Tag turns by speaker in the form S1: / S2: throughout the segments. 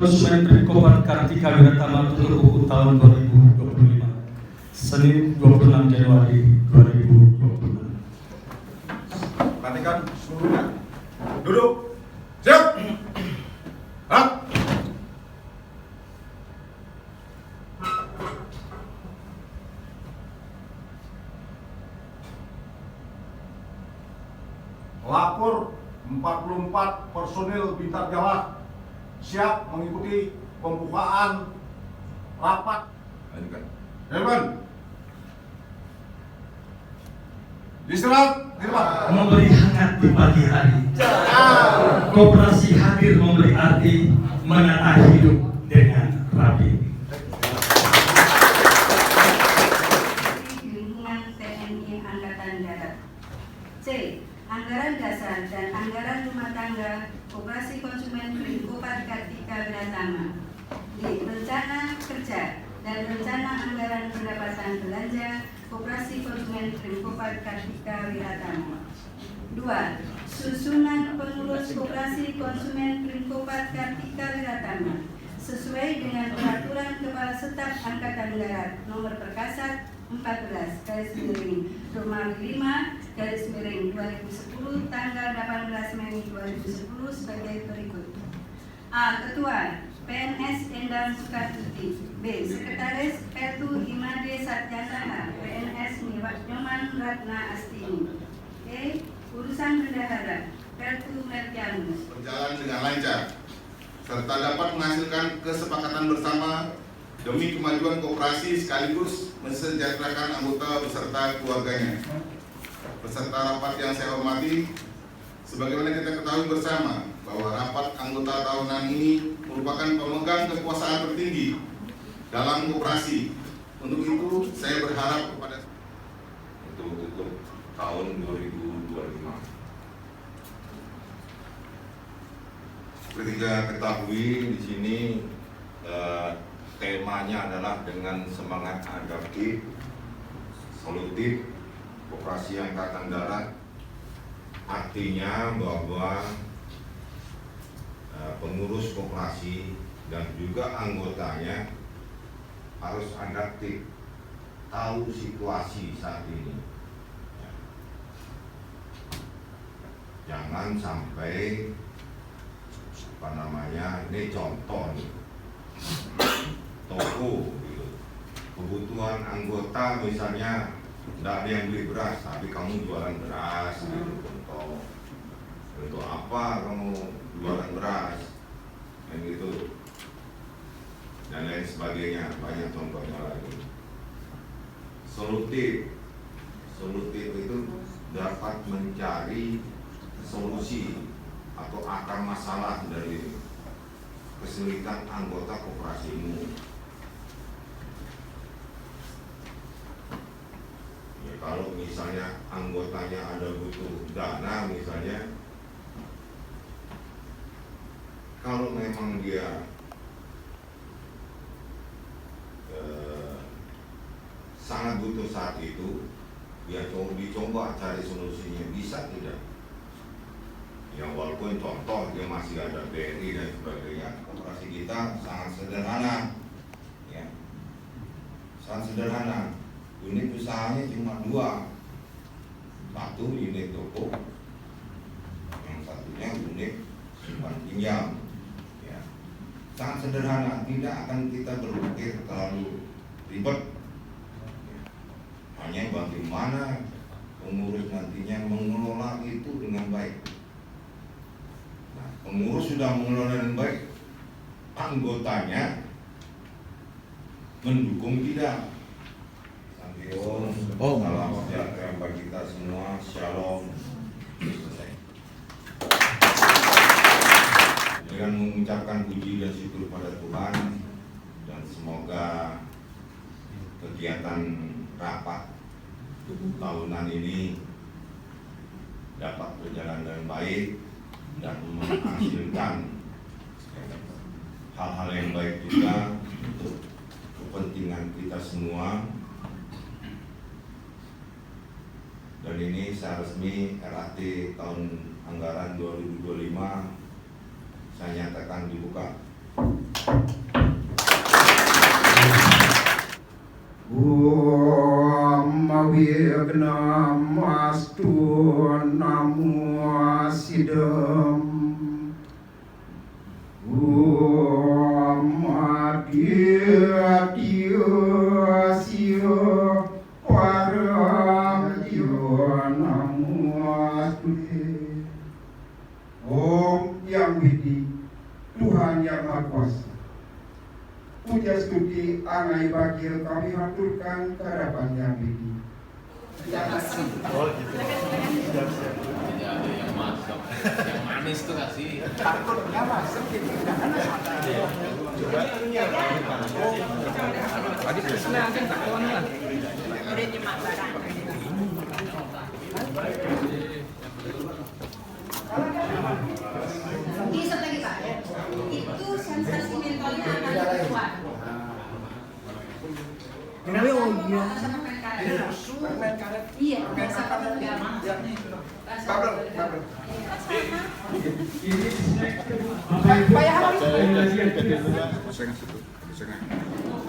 S1: Konsumen Trikopat Kartika Wiratama untuk buku tahun 2025 Senin 26 Januari 2026.
S2: Perhatikan seluruhnya. Duduk. Siap. Gerak. Lapor 44 personil Bintang Jawah siap mengikuti pembukaan rapat. Herman, istirahat di rumah.
S1: Memberi hangat di pagi hari. Koperasi hadir memberi arti menata hidup dengan rapi.
S3: Lingkungan TNI Angkatan Darat. C. Anggaran dasar dan anggaran rumah tangga Koperasi Konsumen Trikopat Kartika Wiratama. D. Rencana kerja dan rencana anggaran pendapatan belanja Koperasi Konsumen Trikopat Kartika Wiratama. 2. Susunan pengurus Koperasi Konsumen Trikopat Kartika Wiratama sesuai dengan peraturan Kepala Staf Angkatan Darat nomor Perkasat 14/5/2010 tanggal 18 Mei 2010 sebagai berikut. A. Ketua PNS Endang Sukartuti. B. Sekretaris Petu Imade Satyantara PNS Nyoman Ratna Astini. E. Urusan bendahara Petu Mertianus.
S4: Berjalan dengan lancar serta dapat menghasilkan kesepakatan bersama demi kemajuan koperasi sekaligus mensejahterakan anggota beserta keluarganya. Peserta rapat yang saya hormati, sebagaimana kita ketahui bersama bahwa rapat anggota tahunan ini merupakan pemegang kekuasaan tertinggi dalam koperasi. Untuk itu, saya berharap kepada
S5: untuk tahun 2025. Seperti kita ketahui di sini temanya adalah dengan semangat adaptif, solutif, Koperasi Angkatan Darat. Artinya bahwa pengurus koperasi dan juga anggotanya harus adaptif, tahu situasi saat ini. Jangan sampai ini contoh nih, toko gitu. Kebutuhan anggota misalnya tidak ada yang beli beras, tapi kamu jualan beras gitu, contoh. Untuk apa kamu jualan beras dan gitu dan lain sebagainya, banyak contohnya lagi. Solutif itu dapat mencari solusi atau akar masalah dari kesulitan anggota koperasimu. Ya, kalau misalnya anggotanya ada butuh dana misalnya, kalau memang dia sangat butuh saat itu, dia dicoba cari solusinya, bisa tidak? Ya walaupun contoh dia masih ada BRI dan sebagainya, koperasi kita sangat sederhana, ya, sangat sederhana. Unit usahanya cuma 2, satu unit toko, yang satunya unit simpan pinjam, ya, sangat sederhana, tidak akan kita berpikir terlalu ribet, ya. Hanya bagaimana pengurus nantinya mengelola itu dengan baik. Pengurus sudah mengelola dengan baik, anggotanya mendukung tidak. Salam sejahtera bagi kita semua. Shalom. Selesai. Dengan mengucapkan puji dan syukur pada Tuhan, dan semoga kegiatan rapat tahunan ini dapat berjalan dengan baik dan menghasilkan hal-hal yang baik juga untuk kepentingan kita semua. Dan ini secara resmi RAT tahun anggaran 2025 saya nyatakan dibuka.
S6: genam astun namu sidem Dia sio warang namu astun Om Yang Widi Tuhan Yang Maha Kuasa, puja studi angai bagil kami haturkan ke hadapan Yang Widi.
S7: Yang masuk, yang manis tuh nggak sih?
S6: Takutnya masuk jadi
S7: Tadi kesana kan tak kawan lah.
S8: Udah nyemak barang.
S3: Bisa lagi Pak. Itu sensasi mentalnya akan kuat.
S8: Kenapa oh iya?
S3: Iya, rasa kabel.
S1: Ini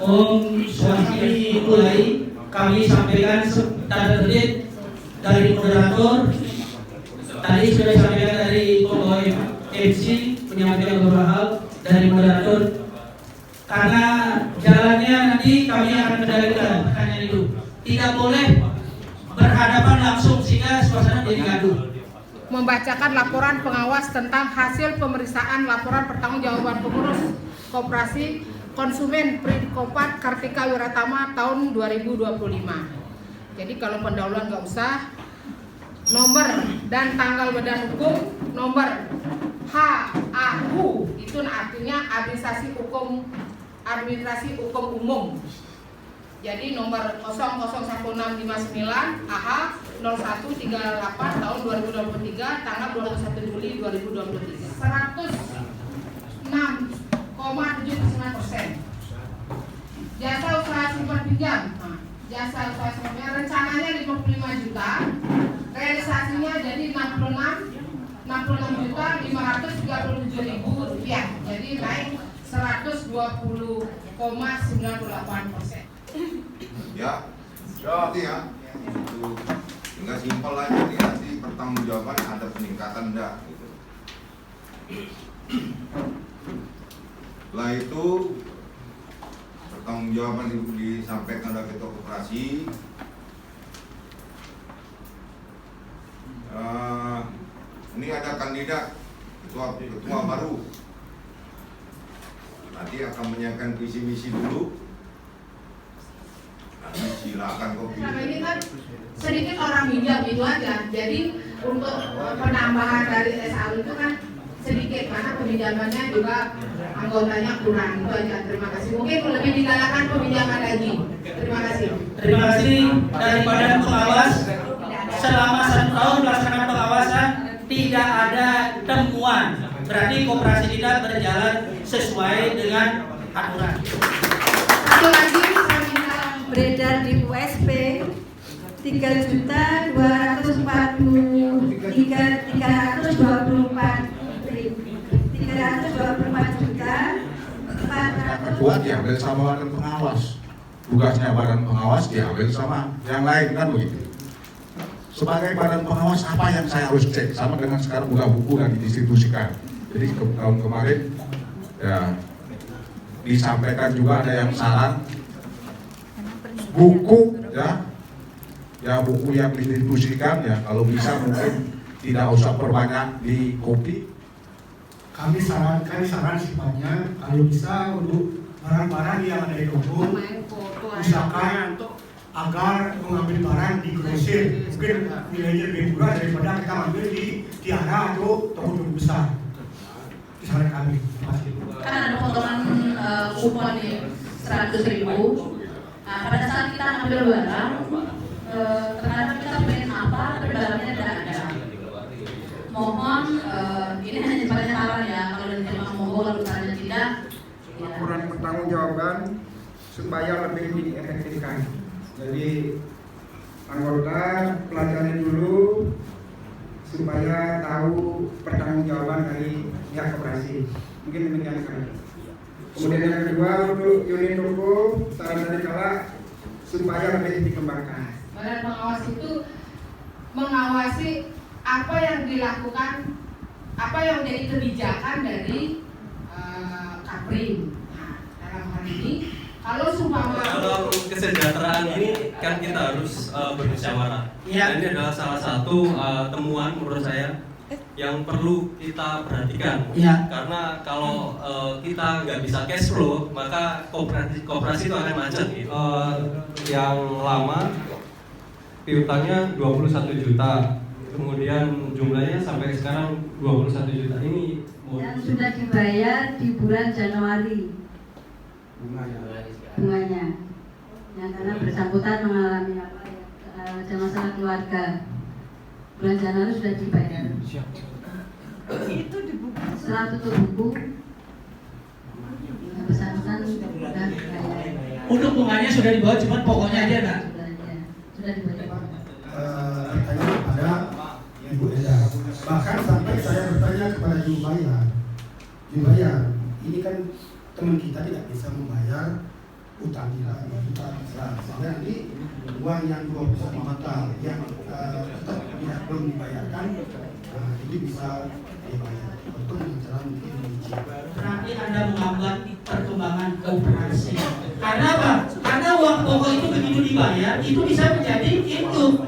S1: Om Swasti mulai kami sampaikan tanda tertib dari moderator. Tadi sudah disampaikan dari pegawai MC menyampaikan beberapa hal dari moderator. Karena jalannya nanti kami akan kendalikan pertanyaan itu. Tidak boleh berhadapan langsung sehingga suasana menjadi gaduh.
S8: Membacakan laporan pengawas tentang hasil pemeriksaan laporan pertanggungjawaban pengurus Koperasi Konsumen Pridkopat Kartika Wiratama tahun 2025. Jadi kalau pendahuluan nggak usah. Nomor dan tanggal badan hukum nomor HAU itu artinya administrasi hukum umum. Jadi nomor 001659 AH 0138 tahun 2023 tanggal 21 Juli 2023. 106,79%. Jasa usaha simpan pinjam. Jasa usaha simpan pinjam rencananya 55 juta. Realisasinya jadi 66.537.000 rupiah. Jadi naik 120,98%.
S5: Ya, seperti ya. Itu tinggal simpel aja nih, nanti pertanggungjawaban ada peningkatan enggak gitu. Setelah itu pertanggungjawaban disampaikan oleh ketua koperasi. Ini ada kandidat ketua baru. Nanti akan menyiapkan visi misi dulu. Nanti silakan kau pilih.
S8: Nah, ini kan sedikit orang minjam itu aja. Jadi untuk penambahan dari SAU itu kan sedikit karena peminjamannya juga anggotanya kurang itu aja. Terima kasih. Mungkin lebih digalakkan peminjaman lagi. Terima kasih.
S1: Terima kasih dari Badan Pengawas. Selama 1 tahun melaksanakan pengawasan tidak ada temuan. Berarti koperasi kita berjalan sesuai dengan aturan.
S3: Satu lagi saya minta beredar di USP 3.324
S2: Ketua diambil sama badan pengawas, tugasnya badan pengawas diambil sama yang lain kan begitu. Sebagai badan pengawas apa yang saya harus cek sama dengan sekarang udah buku dan didistribusikan. Jadi tahun kemarin ya disampaikan juga ada yang saran buku ya buku yang didistribusikan ya kalau bisa mungkin tidak usah perbanyak di kopi.
S9: Kami sarankan sifatnya kalau bisa untuk barang-barang yang ada di toko usahakan agar mengambil barang di grosir mungkin nilainya lebih murah daripada kita ambil di Tiara atau toko besar. Itu saran kami.
S10: Kan ada potongan kupon nih 100.000. Nah, pada saat kita ambil barang, terkadang kita pengen apa, tapi barangnya tidak ada. Mohon ini hanya sebagai saran ya, kalau diterima monggo, kalau misalnya tidak.
S6: Laporan pertanggungjawaban supaya lebih diefektifkan. Jadi anggota pelajari dulu supaya tahu pertanggungjawaban dari pihak koperasi. Mungkin demikian sekali. Kemudian yang kedua untuk unit toko saran dari Kala supaya lebih dikembangkan.
S8: Badan pengawas itu mengawasi apa yang dilakukan, apa yang menjadi kebijakan dari Kaprim. Nah, dalam hal ini kalau
S11: kesejahteraan ini kan kita harus bermusyawarah.
S1: Ya.
S11: Ini adalah salah satu temuan menurut saya yang perlu kita perhatikan.
S1: Ya.
S11: Karena kalau kita nggak bisa cash flow, maka koperasi itu akan macet. Yang lama piutangnya 21 juta. Kemudian jumlahnya sampai sekarang 21 juta ini
S3: yang sudah dibayar di bulan Januari bunganya yang karena bersangkutan mengalami ada masalah keluarga. Bulan Januari sudah dibayar. Itu di buku. Setelah tutup buku yang bersangkutan sudah dibayar.
S1: Untuk bunganya sudah dibawa, cuma pokoknya aja enggak?
S3: Sudah dibayar.
S9: Bertanya kepada Ibu Eda. Bahkan sampai saya bertanya kepada Jubayar, ini kan teman kita tidak bisa membayar utang kita, sehingga nanti uang yang 20 juta yang tetap belum dibayarkan, itu bisa dibayar. Untuk cara mungkin mencicil.
S1: Berarti Anda menghambat perkembangan koperasi. Karena apa? Karena uang pokok itu begitu dibayar, itu bisa menjadi induk.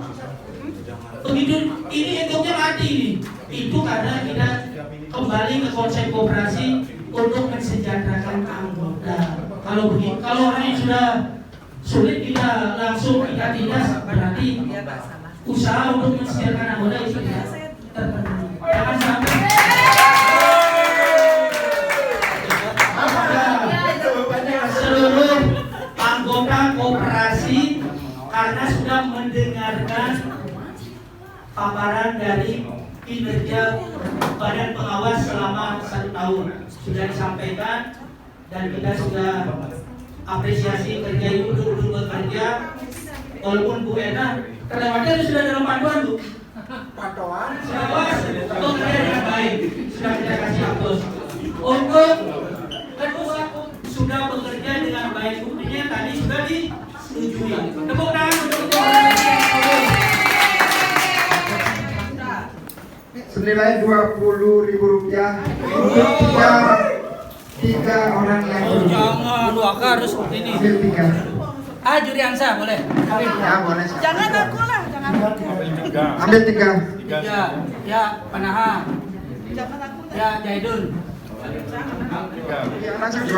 S1: Begitu ini induknya mati ini. Itu karena kita kembali ke konsep koperasi untuk mensejahterakan anggota. Kalau begitu, kalau orang yang sudah sulit kita langsung kita tindak, berarti usaha untuk mensejahterakan anggota itu tidak terpenuhi. Jangan sampai seluruh anggota koperasi karena sudah mendengarkan paparan dari kinerja Badan Pengawas selama 1 tahun sudah disampaikan dan kita sudah apresiasi kerja Ibu dulu bekerja walaupun Bu Ena terlewatnya sudah dalam panduan Bu sudah bekerja dengan baik, sudah kita kasih aplaus. Untuk kedua sudah bekerja dengan baik, buktinya tadi sudah disetujui. Tepuk tangan untuk
S6: senilai Rp20.000 untuk tiga orang yang
S1: jangan, lu harus seperti ini.
S6: ambil 3.
S1: Juriansa boleh.
S6: Ya boleh.
S10: Jangan aku lah, jangan aku.
S6: Ambil 3.
S1: Ya Panaha.
S10: Jangan aku.
S1: Ya Jaidun.
S6: Ya langsung 20.000.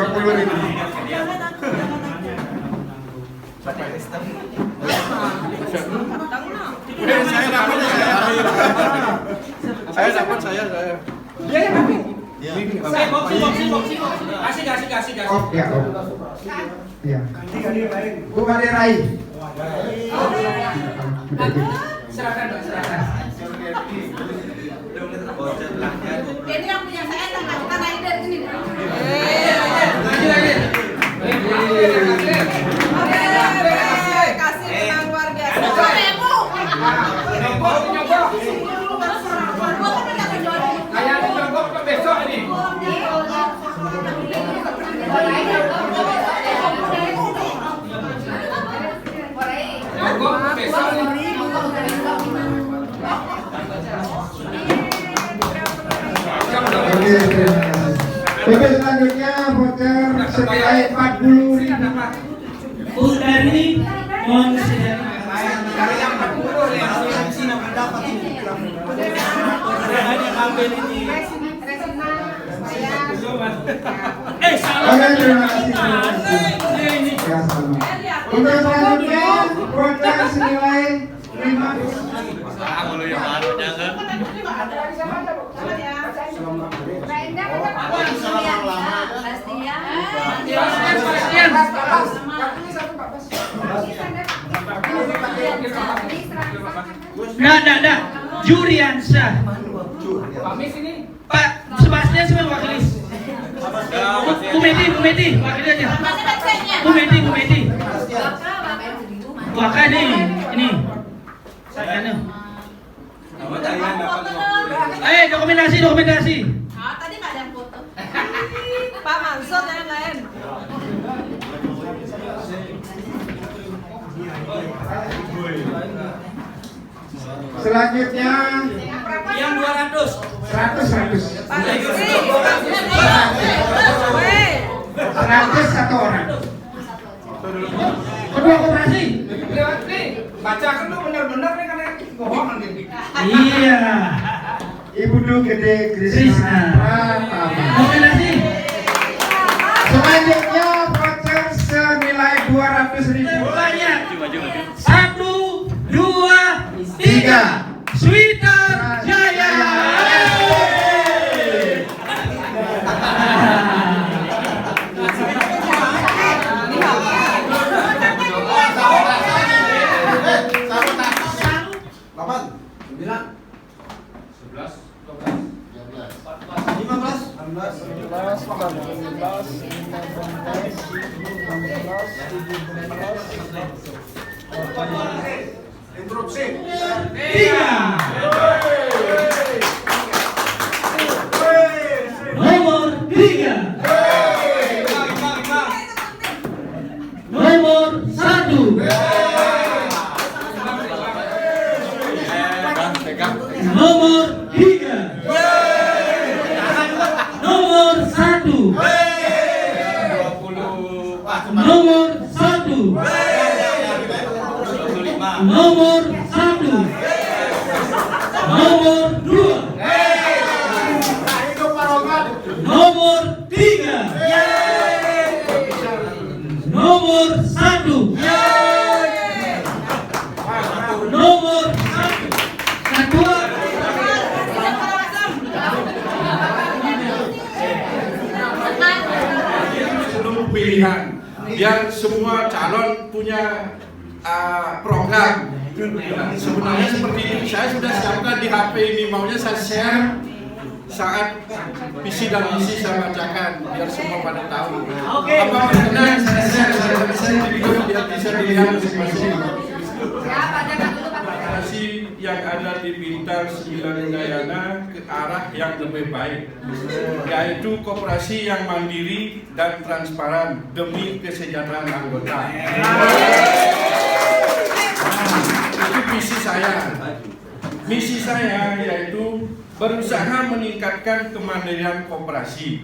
S10: Jangan aku, jangan aku.
S7: Saya dapat.
S1: Dia yang ambil. Boxing. Kasih.
S6: Oh ya, ya. Bu Made Rai.
S1: Serahkan.
S10: Ini yang punya saya, kita naik dari sini. Kasih menang luar biasa.
S1: Besok ini.
S6: Oke, selanjutnya voucher senilai Rp40.000.
S1: Bu dari mohon kesediaan.
S6: Oke, terima kasih. Ya, sama. Untuk selanjutnya voucher senilai Rp50.000.
S1: Nah. Juriansa. Pak Sebastian sebagai wakilis. Bu Medi, wakil aja. Bu Medi. Waka ini. Saya anu. Dokumentasi.
S10: Tadi nggak ada yang foto. Pak Mansur yang lain.
S12: Selanjutnya
S1: Yang 200.
S12: 100 satu orang.
S1: Kedua koperasi.
S6: Bacakan tuh bener-bener nih kan bohong nanti.
S1: Iya.
S12: Ibu Du Gede Krisna Pratama.
S1: Nominasi.
S12: Selanjutnya voucher senilai 200.000.
S1: Banyak. 1, 2, 3. Sweeter Jaya.
S6: Interupsi.
S1: 3. Nomor 3. Nomor 1. Nomor 3. Nomor 1. Nomor 1. Nomor 1. Nomor 2. Nomor 3. Nomor 1. Nomor 1. Kedua.
S7: Seluruh pilihan biar semua calon punya program. Sebenarnya seperti ini saya sudah siapkan di HP ini, maunya saya share saat visi dan misi saya bacakan biar semua pada tahu. Apa berkenan saya share di video biar bisa dilihat masing-masing. Koperasi yang ada di Bintang 9 Udayana ke arah yang lebih baik, yaitu koperasi yang mandiri dan transparan demi kesejahteraan anggota. Itu visi saya. Misi saya yaitu berusaha meningkatkan kemandirian koperasi.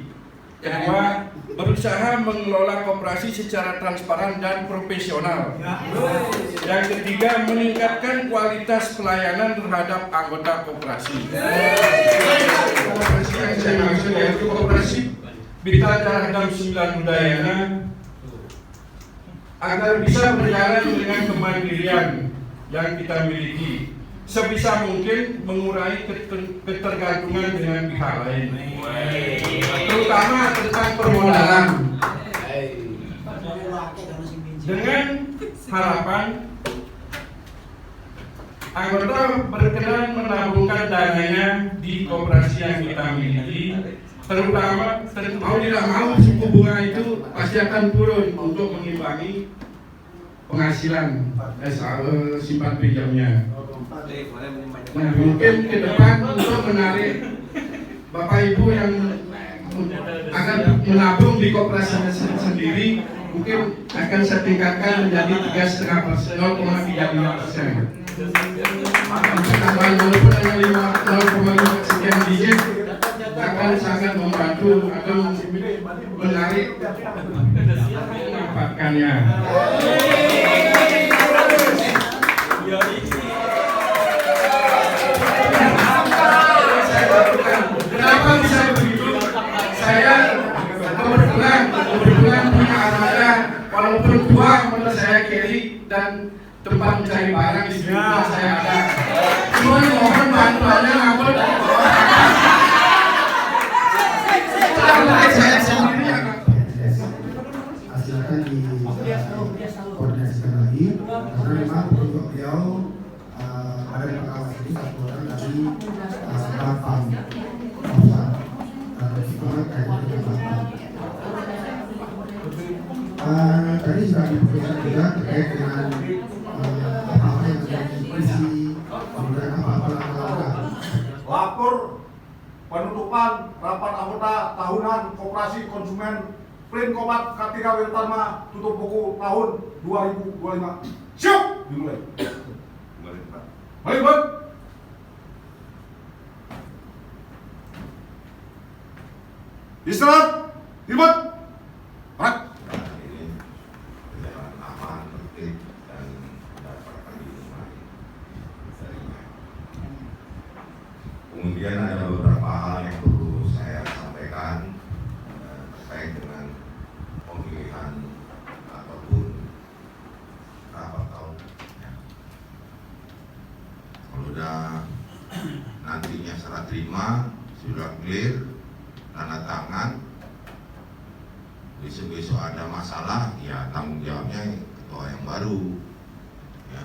S7: Kedua, berusaha mengelola koperasi secara transparan dan profesional. Yang ketiga, meningkatkan kualitas pelayanan terhadap anggota koperasi. Koperasi yang saya maksud yaitu koperasi Bintang Darahgam 9 Udayana agar bisa berjalan dengan kemandirian yang kita miliki, sebisa mungkin mengurangi ketergantungan dengan pihak lain, terutama tentang permodalan, dengan harapan anggota berkenan menabungkan dananya di koperasi yang kita miliki, terutama mau tidak mau suku bunga itu pasti akan turun untuk mengimbangi penghasilan simpan pinjamnya. Nah, mungkin ke depan untuk menarik Bapak Ibu yang akan menabung di koperasi sendiri, mungkin akan saya tingkatkan menjadi 3,5%, 0,35%. Tambahan walaupun hanya 0,5 sekian digit akan sangat membantu atau menarik memanfaatkannya. Kenapa bisa begitu? Saya kebetulan punya armada, walaupun tua menurut saya kiri dan tempat mencari barang di sini saya ada. Cuma mohon bantuannya namun saya sendiri.
S9: Silakan dikoordinasikan lagi karena memang untuk beliau ada pengawas ini satu orang dari Batam. Tadi sudah diperhatikan juga terkait dengan apa-apa yang menjadi isi kemudian apa-apa langkah-langkah.
S2: Lapor penutupan rapat anggota tahunan Koperasi Konsumen Print Kopat Kartika Wirtama tutup buku tahun 2025. Siap! Dimulai. Baik, Bang. Istirahat, ribet. Rak.
S5: Ini berjalan aman, tertib, dan mendapatkan dukungan darinya. Kemudian ada beberapa hal yang perlu saya sampaikan terkait dengan pemilihan ataupun rapat tahun. Kalau udah nantinya serah terima sudah clear, tanda tangan, besok-besok ada masalah, ya tanggung jawabnya ketua yang baru, ya.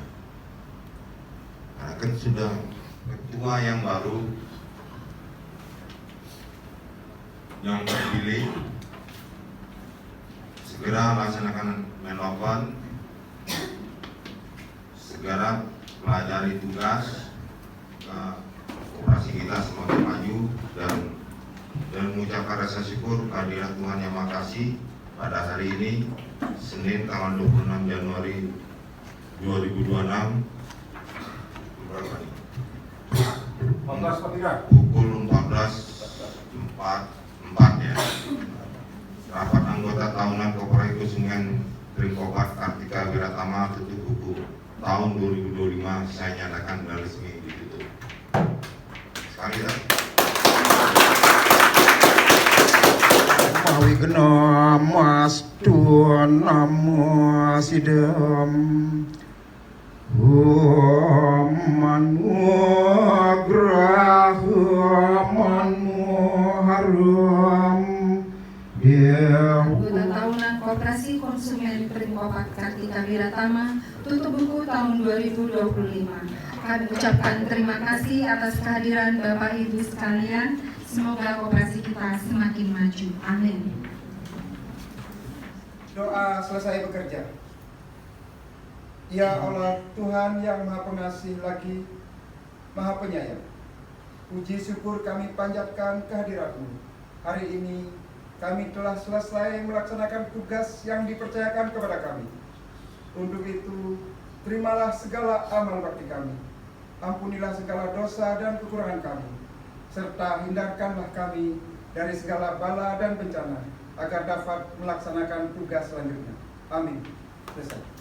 S5: Karena kan sudah ketua yang baru yang terpilih, segera laksanakan menelpon, segera pelajari tugas operasi kita semakin maju dan mengucapkan rasa syukur kehadiran Tuhan Yang Maha Kasih pada hari ini Senin tanggal 26 Januari 2026 berapa nih?
S12: 14
S5: pukul 14.44 ya. Rapat anggota tahunan Koperasi Konsumen Trimkopat Kartika Wiratama tutup buku tahun 2025 saya nyatakan dan resmi ditutup. Sekali lagi.
S12: Mawi gena mas tuan nama sidem manugrah harum
S8: Anggota tahunan Koperasi Konsumen Trimkopat Kartika Wiratama tutup buku tahun 2025. Kami ucapkan terima kasih atas kehadiran Bapak Ibu sekalian. Semoga koperasi kita semakin maju. Amin.
S12: Doa selesai bekerja. Ya Allah Tuhan yang Maha Pengasih lagi Maha Penyayang, puji syukur kami panjatkan kehadirat-Mu. Hari ini kami telah selesai melaksanakan tugas yang dipercayakan kepada kami. Untuk itu, terimalah segala amal bakti kami. Ampunilah segala dosa dan kekurangan kami, serta hindarkanlah kami dari segala bala dan bencana, agar dapat melaksanakan tugas selanjutnya. Amin. Selesai.